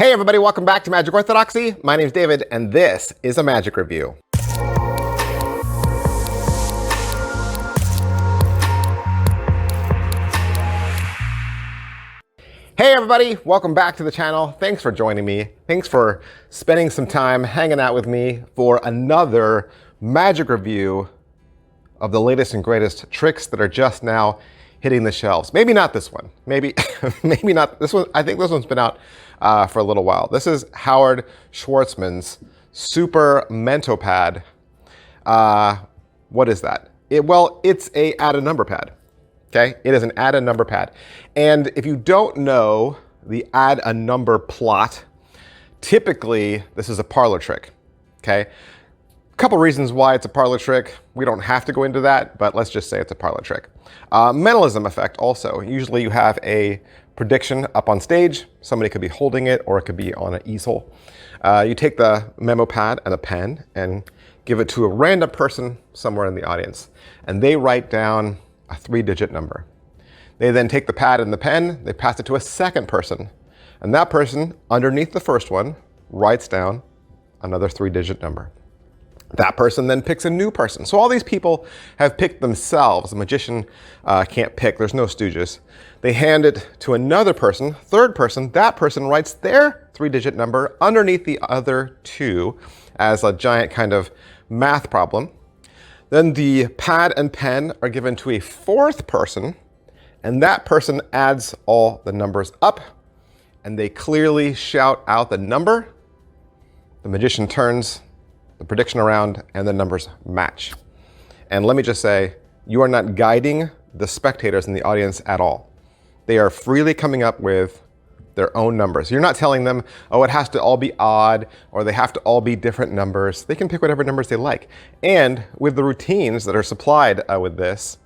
Hey everybody, welcome back to Magic Orthodoxy. My name is David, and this is a magic review. Hey everybody, welcome back to the channel. Thanks for joining me. Thanks for spending some time hanging out with me for another magic review of the latest and greatest tricks that are just now hitting the shelves. Maybe not this one. Maybe not this one. I think this one's been out for a little while. This is Howard Schwarzman's Super Mento Pad. What is that? It's a add a number pad. Okay, it is an add a number pad. And if you don't know the add a number plot, typically this is a parlor trick. Okay, a couple reasons why it's a parlor trick. We don't have to go into that, but let's just say it's a parlor trick. Mentalism effect also. Usually you have a prediction up on stage. Somebody could be holding it, or it could be on an easel. You take the memo pad and a pen and give it to a random person somewhere in the audience, and they write down a 3-digit number. They then take the pad and the pen, they pass it to a second person, and that person, underneath the first one, writes down another 3-digit number. That person then picks a new person. So all these people have picked themselves. A magician can't pick, there's no stooges. They hand it to another person, third person, that person writes their 3-digit number underneath the other two as a giant kind of math problem. Then the pad and pen are given to a fourth person, and that person adds all the numbers up, and they clearly shout out the number. The magician turns the prediction around, and the numbers match. And let me just say, you are not guiding the spectators in the audience at all. They are freely coming up with their own numbers. You're not telling them, oh, it has to all be odd, or they have to all be different numbers. They can pick whatever numbers they like. And with the routines that are supplied with this,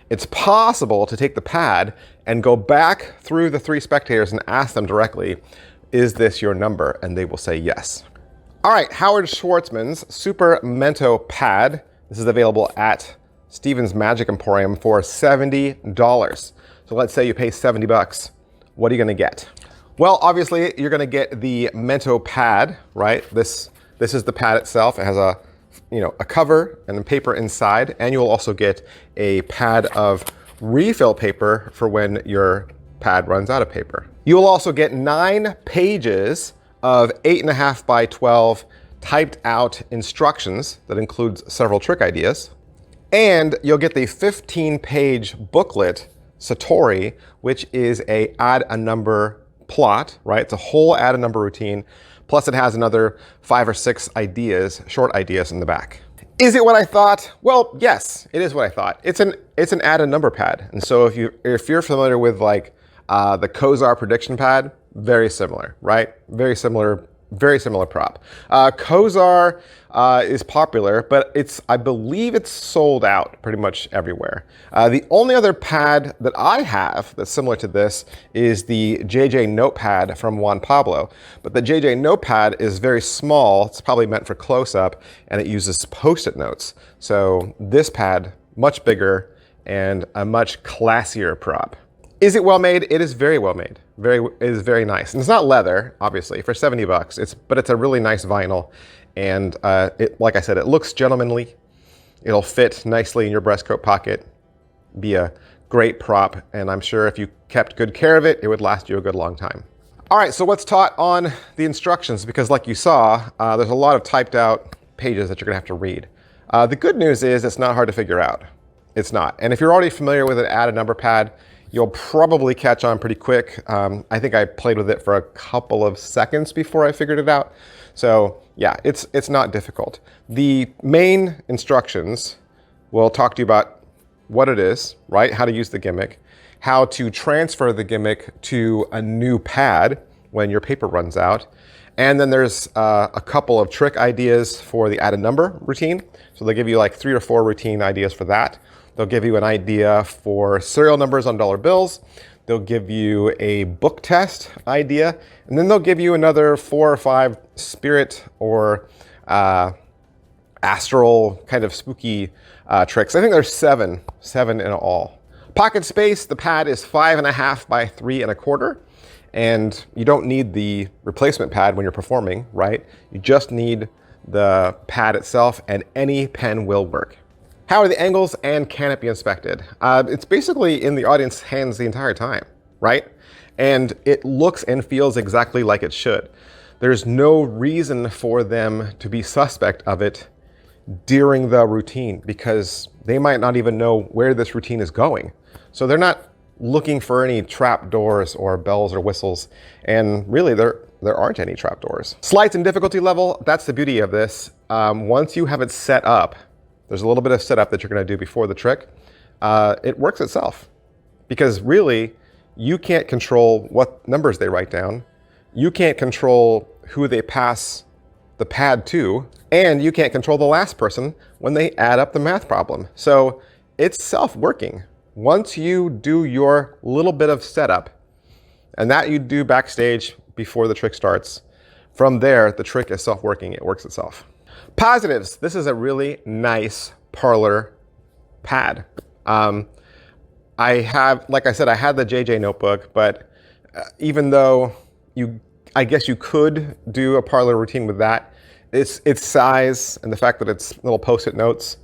it's possible to take the pad and go back through the three spectators and ask them directly, is this your number? And they will say yes. All right, Howard Schwarzman's Super Mento Pad. This is available at Stephen's Magic Emporium for $70. So let's say you pay 70 bucks. What are you gonna get? Well, obviously you're gonna get the Mento Pad, right? This is the pad itself. It has a cover and a paper inside, and you will also get a pad of refill paper for when your pad runs out of paper. You will also get 9 pages of 8.5 by 12 typed out instructions that includes several trick ideas. And you'll get the 15-page booklet, Satori, which is a add a number plot, right? It's a whole add a number routine. Plus it has another 5 or 6 ideas, short ideas in the back. Is it what I thought? Well, yes, it is what I thought. It's an add a number pad. And so if you're familiar with like the Kozar prediction pad, very similar, right? Very similar prop. Kozar is popular, but I believe it's sold out pretty much everywhere. The only other pad that I have that's similar to this is the JJ Notepad from Juan Pablo. But the JJ Notepad is very small. It's probably meant for close-up, and it uses Post-it notes. So this pad, much bigger and a much classier prop. Is it well made? It is very well made. It is very nice. And it's not leather, obviously, for 70 bucks. But it's a really nice vinyl. And like I said, it looks gentlemanly. It'll fit nicely in your breast coat pocket, be a great prop. And I'm sure if you kept good care of it, it would last you a good long time. All right, so what's taught on the instructions? Because like you saw, there's a lot of typed out pages that you're gonna have to read. The good news is it's not hard to figure out. It's not. And if you're already familiar with an add a number pad, you'll probably catch on pretty quick. I think I played with it for a couple of seconds before I figured it out. So yeah, it's not difficult. The main instructions will talk to you about what it is, right? How to use the gimmick, how to transfer the gimmick to a new pad when your paper runs out. And then there's a couple of trick ideas for the add a number routine. So they'll give you like 3 or 4 routine ideas for that. They'll give you an idea for serial numbers on dollar bills. They'll give you a book test idea. And then they'll give you another 4 or 5 spirit or astral kind of spooky tricks. I think there's seven in all. Pocket space, the pad is 5.5 by 3 1/4. And you don't need the replacement pad when you're performing, right? You just need the pad itself, and any pen will work. How are the angles, and can it be inspected? It's basically in the audience hands the entire time, right? And it looks and feels exactly like it should. There's no reason for them to be suspect of it during the routine, because they might not even know where this routine is going. So they're not looking for any trap doors or bells or whistles, and really there aren't any trap doors. Slides and difficulty level, that's the beauty of this. Once you have it set up, there's a little bit of setup that you're gonna do before the trick. It works itself, because really you can't control what numbers they write down. You can't control who they pass the pad to, and you can't control the last person when they add up the math problem. So it's self-working. Once you do your little bit of setup, and that you do backstage before the trick starts, from there, the trick is self-working, it works itself. Positives, this is a really nice parlor pad. I have, like I said, I had the JJ notebook, but even though I guess you could do a parlor routine with that, its size and the fact that it's little post-it notes,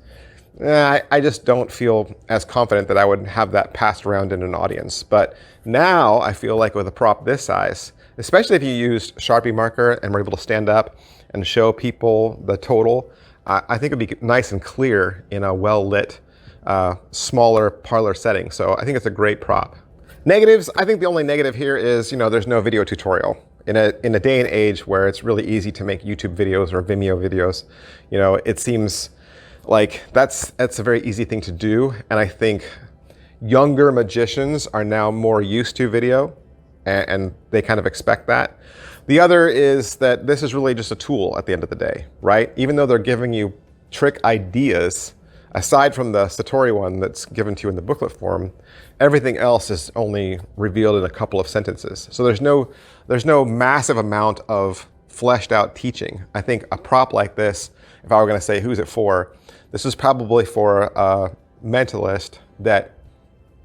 I just don't feel as confident that I would have that passed around in an audience. But now I feel like with a prop this size, especially if you used Sharpie marker and were able to stand up and show people the total, I think it'd be nice and clear in a well-lit, smaller parlor setting. So I think it's a great prop. Negatives, I think the only negative here is, there's no video tutorial. In a day and age where it's really easy to make YouTube videos or Vimeo videos, it seems like that's a very easy thing to do. And I think younger magicians are now more used to video, and they kind of expect that. The other is that this is really just a tool at the end of the day, right? Even though they're giving you trick ideas, aside from the Satori one that's given to you in the booklet form, everything else is only revealed in a couple of sentences. So there's no massive amount of fleshed out teaching. I think a prop like this, if I were gonna say who's it for, this is probably for a mentalist that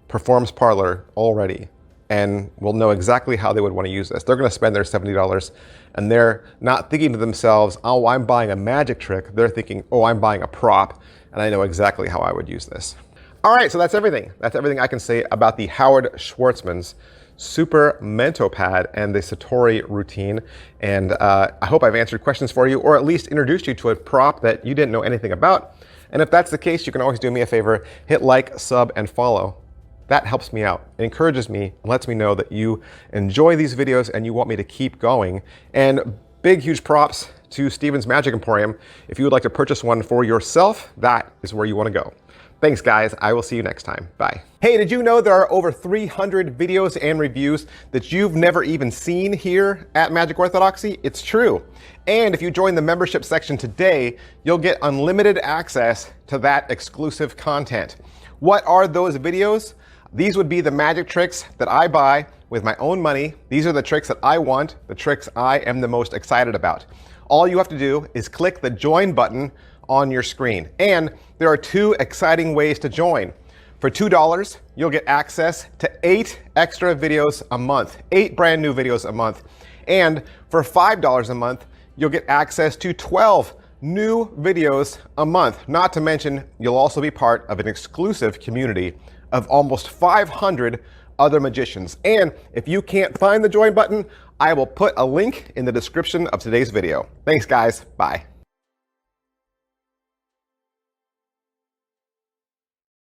performs parlor already and will know exactly how they would want to use this. They're gonna spend their $70 and they're not thinking to themselves, oh, I'm buying a magic trick. They're thinking, oh, I'm buying a prop and I know exactly how I would use this. All right, so that's everything. That's everything I can say about the Howard Schwarzman's Super Mento Pad and the Satori routine. And I hope I've answered questions for you, or at least introduced you to a prop that you didn't know anything about. And if that's the case, you can always do me a favor, hit like, sub, and follow. That helps me out. It encourages me and lets me know that you enjoy these videos and you want me to keep going. And big, huge props to Steven's Magic Emporium. If you would like to purchase one for yourself, that is where you want to go. Thanks, guys. I will see you next time. Bye. Hey, did you know there are over 300 videos and reviews that you've never even seen here at Magic Orthodoxy? It's true. And if you join the membership section today, you'll get unlimited access to that exclusive content. What are those videos? These would be the magic tricks that I buy with my own money. These are the tricks that I want, the tricks I am the most excited about. All you have to do is click the join button on your screen. And there are 2 exciting ways to join. For $2, you'll get access to 8 extra videos a month, 8 brand new videos a month. And for $5 a month, you'll get access to 12 new videos a month. Not to mention, you'll also be part of an exclusive community of almost 500 other magicians. And if you can't find the join button, I will put a link in the description of today's video. Thanks, guys. Bye.